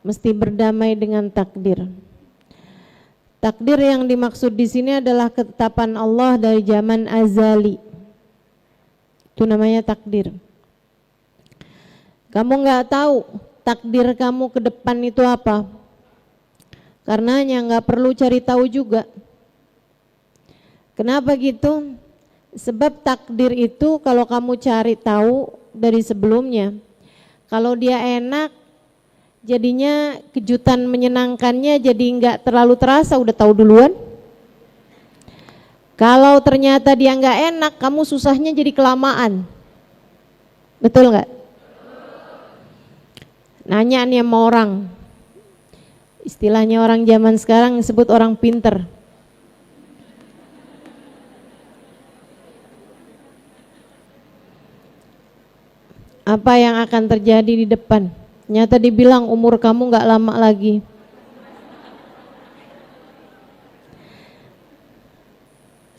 mesti berdamai dengan takdir. Takdir yang dimaksud di sini adalah ketetapan Allah dari zaman azali. Itu namanya takdir. Kamu nggak tahu takdir kamu ke depan itu apa. Karenanya nggak perlu cari tahu juga. Kenapa gitu? Sebab takdir itu kalau kamu cari tahu dari sebelumnya, kalau dia enak, jadinya kejutan menyenangkannya jadi nggak terlalu terasa, udah tahu duluan. Kalau ternyata dia nggak enak, kamu susahnya jadi kelamaan. Betul nggak? Nanya nih sama orang, istilahnya orang zaman sekarang disebut orang pinter. Apa yang akan terjadi di depan? Nyata dibilang umur kamu nggak lama lagi.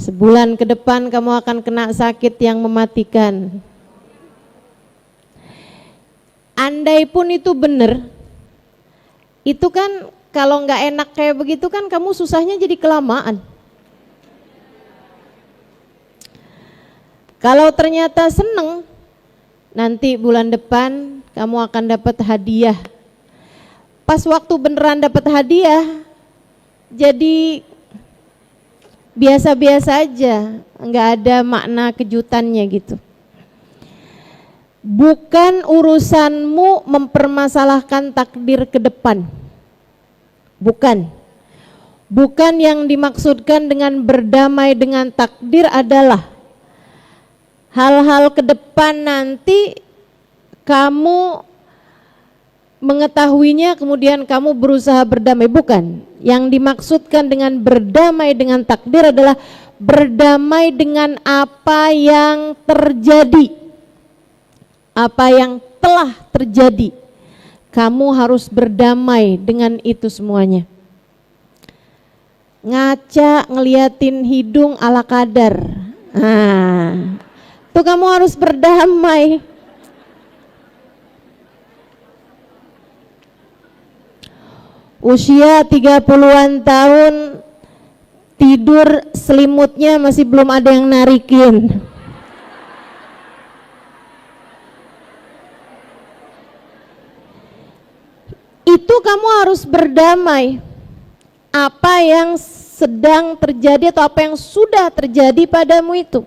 Sebulan ke depan kamu akan kena sakit yang mematikan. Andai pun itu benar, itu kan kalau nggak enak kayak begitu kan kamu susahnya jadi kelamaan. Kalau ternyata seneng, nanti bulan depan kamu akan dapat hadiah. Pas waktu beneran dapat hadiah, jadi biasa-biasa aja, nggak ada makna kejutannya gitu. Bukan urusanmu mempermasalahkan takdir ke depan. Bukan yang dimaksudkan dengan berdamai dengan takdir adalah hal-hal ke depan nanti kamu mengetahuinya kemudian kamu berusaha berdamai. Bukan. Yang dimaksudkan dengan berdamai dengan takdir adalah berdamai dengan apa yang terjadi. Apa yang telah terjadi, kamu harus berdamai dengan itu semuanya. Ngaca ngeliatin hidung ala kadar, tuh kamu harus berdamai. Usia 30-an tahun, tidur selimutnya masih belum ada yang narikin. Itu kamu harus berdamai. Apa yang sedang terjadi atau apa yang sudah terjadi padamu itu.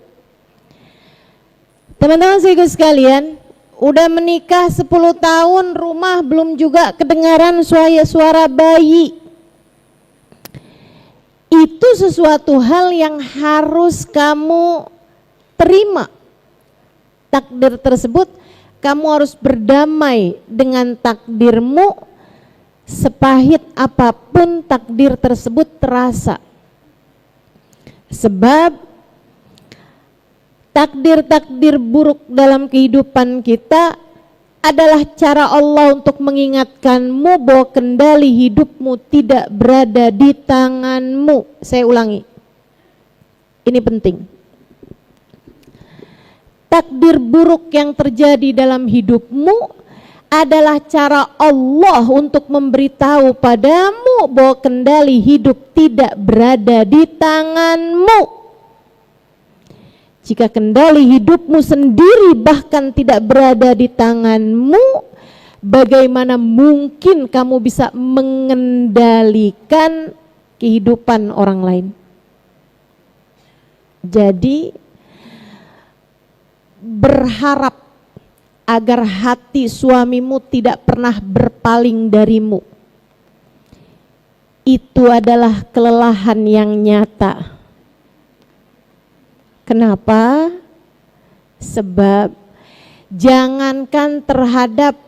Teman-teman sekalian, udah menikah 10 tahun, rumah belum juga kedengaran suara bayi. Itu sesuatu hal yang harus kamu terima. Takdir tersebut, kamu harus berdamai dengan takdirmu. Sepahit apapun takdir tersebut terasa. Sebab takdir-takdir buruk dalam kehidupan kita adalah cara Allah untuk mengingatkanmu bahwa kendali hidupmu tidak berada di tanganmu. Saya ulangi, ini penting. Takdir buruk yang terjadi dalam hidupmu adalah cara Allah untuk memberitahu padamu bahwa kendali hidup tidak berada di tanganmu. Jika kendali hidupmu sendiri bahkan tidak berada di tanganmu, bagaimana mungkin kamu bisa mengendalikan kehidupan orang lain? Jadi berharap agar hati suamimu tidak pernah berpaling darimu. Itu adalah kelelahan yang nyata. Kenapa? Sebab jangankan terhadap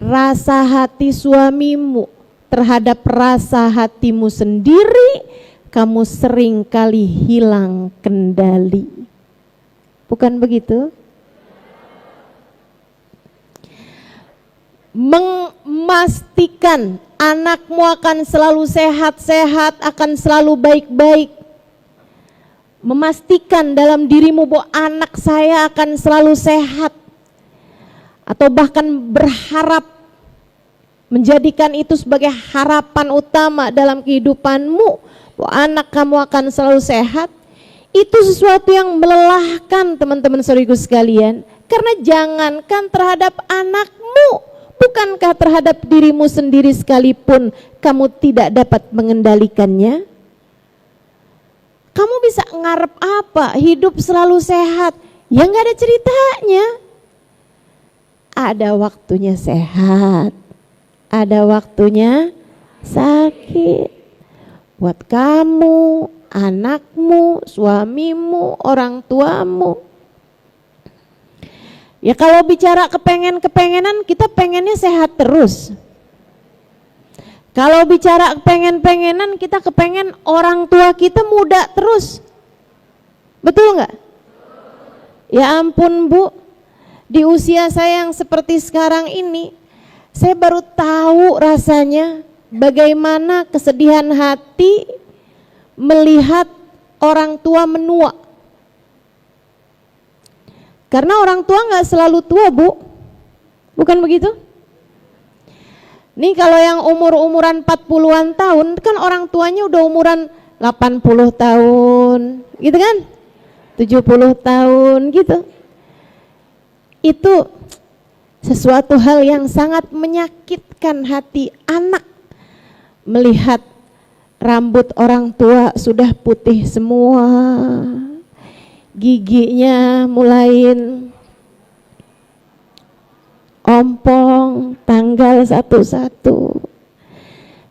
rasa hati suamimu, terhadap rasa hatimu sendiri, kamu sering kali hilang kendali. Bukan begitu? Memastikan anakmu akan selalu sehat-sehat, akan selalu baik-baik. Memastikan dalam dirimu bahwa anak saya akan selalu sehat. Atau bahkan berharap menjadikan itu sebagai harapan utama dalam kehidupanmu, bahwa anak kamu akan selalu sehat, itu sesuatu yang melelahkan teman-teman saudaraku sekalian. Karena jangankan terhadap anakmu, bukankah terhadap dirimu sendiri sekalipun kamu tidak dapat mengendalikannya? Kamu bisa ngarep apa? Hidup selalu sehat? Ya nggak ada ceritanya. Ada waktunya sehat, ada waktunya sakit. Buat kamu, anakmu, suamimu, orang tuamu. Ya kalau bicara kepengenan, kita pengennya sehat terus. Kalau bicara pengenan, kita kepengen orang tua kita muda terus. Betul nggak? Ya ampun Bu, di usia saya yang seperti sekarang ini, saya baru tahu rasanya bagaimana kesedihan hati melihat orang tua menua. Karena orang tua nggak selalu tua Bu, bukan begitu? Nih kalau yang umuran 40-an tahun, kan orang tuanya udah umuran 80 tahun, gitu kan? 70 tahun gitu. Itu sesuatu hal yang sangat menyakitkan hati anak melihat rambut orang tua sudah putih semua, giginya mulai ompong tanggal satu-satu,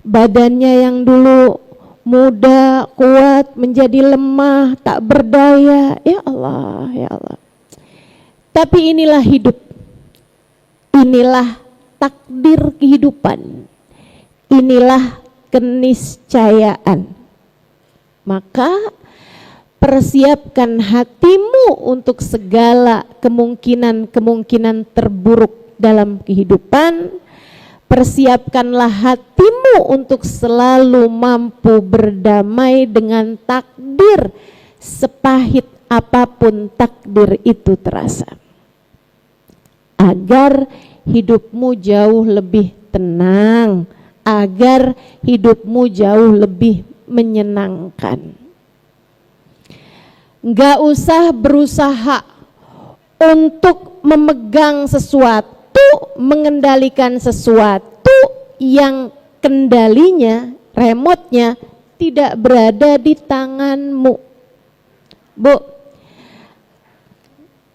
badannya yang dulu muda, kuat menjadi lemah, tak berdaya. Ya Allah, ya Allah. Tapi inilah hidup, inilah takdir kehidupan, inilah keniscayaan. Maka persiapkan hatimu untuk segala kemungkinan-kemungkinan terburuk dalam kehidupan. Persiapkanlah hatimu untuk selalu mampu berdamai dengan takdir, sepahit apapun takdir itu terasa, agar hidupmu jauh lebih tenang, agar hidupmu jauh lebih menyenangkan. Nggak usah berusaha untuk memegang sesuatu, mengendalikan sesuatu yang kendalinya, remote-nya tidak berada di tanganmu. Bu,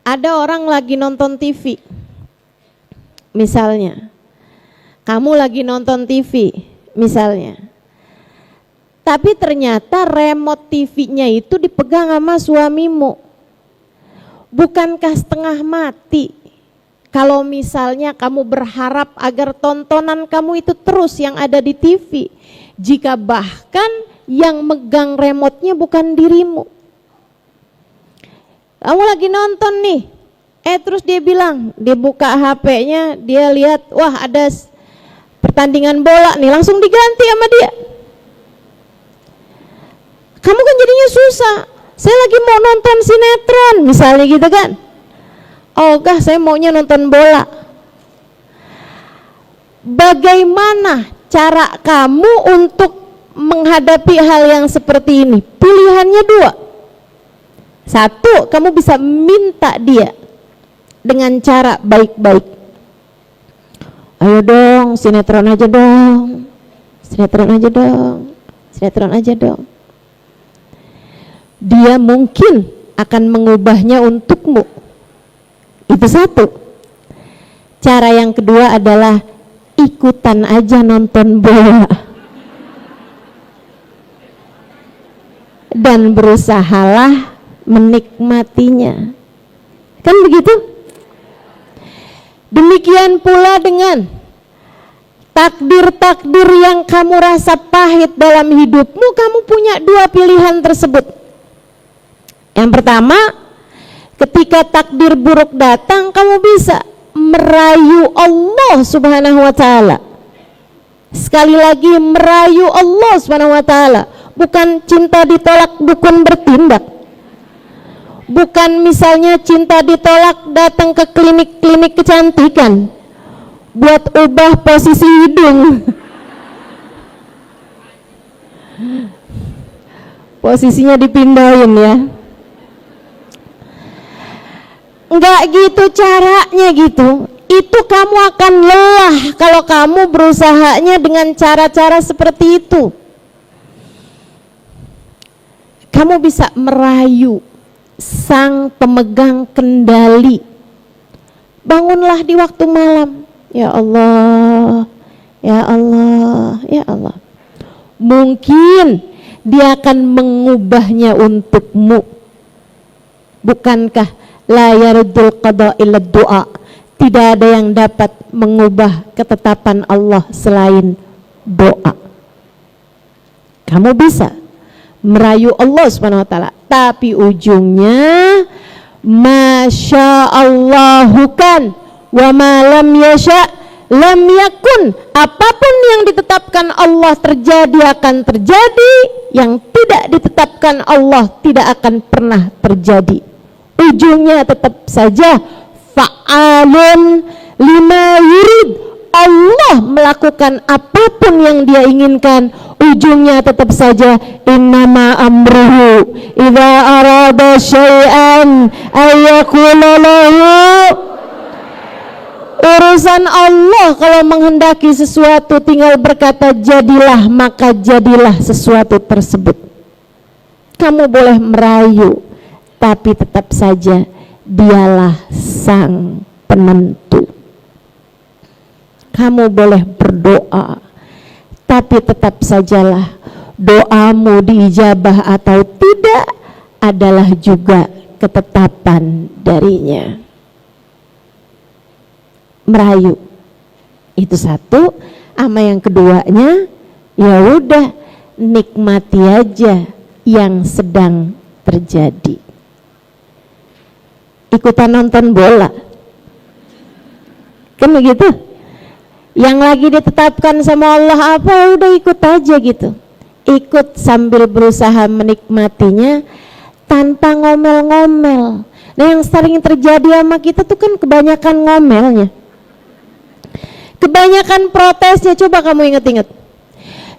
ada orang lagi nonton TV, misalnya kamu lagi nonton TV misalnya, tapi ternyata remote TV-nya itu dipegang sama suamimu. Bukankah setengah mati kalau misalnya kamu berharap agar tontonan kamu itu terus yang ada di TV, jika bahkan yang megang remote-nya bukan dirimu? Kamu lagi nonton nih, terus dia bilang, dia buka HP-nya, dia lihat, wah ada pertandingan bola nih, langsung diganti sama dia. Kamu kan jadinya susah. Saya lagi mau nonton sinetron misalnya gitu kan, oh kah saya maunya nonton bola. Bagaimana cara kamu untuk menghadapi hal yang seperti ini? Pilihannya dua. Satu, kamu bisa minta dia dengan cara baik-baik. Ayo dong, sinetron aja dong, sinetron aja dong, sinetron aja dong. Dia mungkin akan mengubahnya untukmu. Itu satu. Cara yang kedua adalah ikutan aja nonton bola dan berusahalah menikmatinya. Kan begitu? Demikian pula dengan takdir-takdir yang kamu rasa pahit dalam hidupmu, kamu punya dua pilihan tersebut. Yang pertama, ketika takdir buruk datang, kamu bisa merayu Allah Subhanahu wa Ta'ala. Sekali lagi, merayu Allah Subhanahu wa Ta'ala, bukan cinta ditolak dukun bertindak, bukan misalnya cinta ditolak datang ke klinik-klinik kecantikan, buat ubah posisi hidung. Posisinya dipindahin ya. Enggak gitu caranya gitu. Itu kamu akan lelah kalau kamu berusahanya dengan cara-cara seperti itu. Kamu bisa merayu sang pemegang kendali. Bangunlah di waktu malam. Ya Allah, ya Allah, ya Allah. Mungkin dia akan mengubahnya untukmu. Bukankah la yaruddul qada illa du'a? Tidak ada yang dapat mengubah ketetapan Allah selain doa. Kamu bisa merayu Allah Subhanahu wa taala, tapi ujungnya masya Allahu kan wa ma lam yasha lam yakun. Apapun yang ditetapkan Allah terjadi akan terjadi, yang tidak ditetapkan Allah tidak akan pernah terjadi. Ujungnya tetap saja fa'alun lima yurid. Allah melakukan apapun yang dia inginkan, ujungnya tetap saja innama amruhu idza arada syai'an ayyaqula lahu. Urusan Allah kalau menghendaki sesuatu tinggal berkata jadilah, maka jadilah sesuatu tersebut. Kamu boleh merayu, tapi tetap saja dialah sang penentu. Kamu boleh berdoa, tapi tetap sajalah doamu diijabah atau tidak adalah juga ketetapan darinya. Merayu itu satu, sama yang keduanya ya udah nikmati aja yang sedang terjadi. Ikutan nonton bola kan begitu, yang lagi ditetapkan sama Allah apa udah ikut aja gitu, ikut sambil berusaha menikmatinya tanpa ngomel-ngomel. Nah yang sering terjadi sama kita tuh kan kebanyakan ngomelnya, kebanyakan protesnya. Coba kamu inget-inget,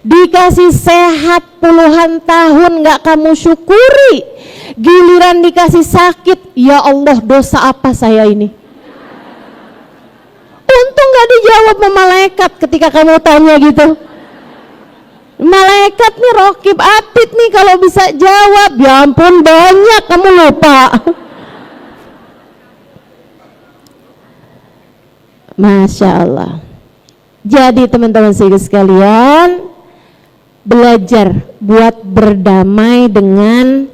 dikasih sehat puluhan tahun gak kamu syukuri, giliran dikasih sakit, ya Allah dosa apa saya ini. Untung gak dijawab sama malaikat ketika kamu tanya gitu. Malaikat nih rokib atid nih, kalau bisa jawab, ya ampun banyak kamu lupa. Masya Allah. Jadi teman-teman sekalian, belajar buat berdamai dengan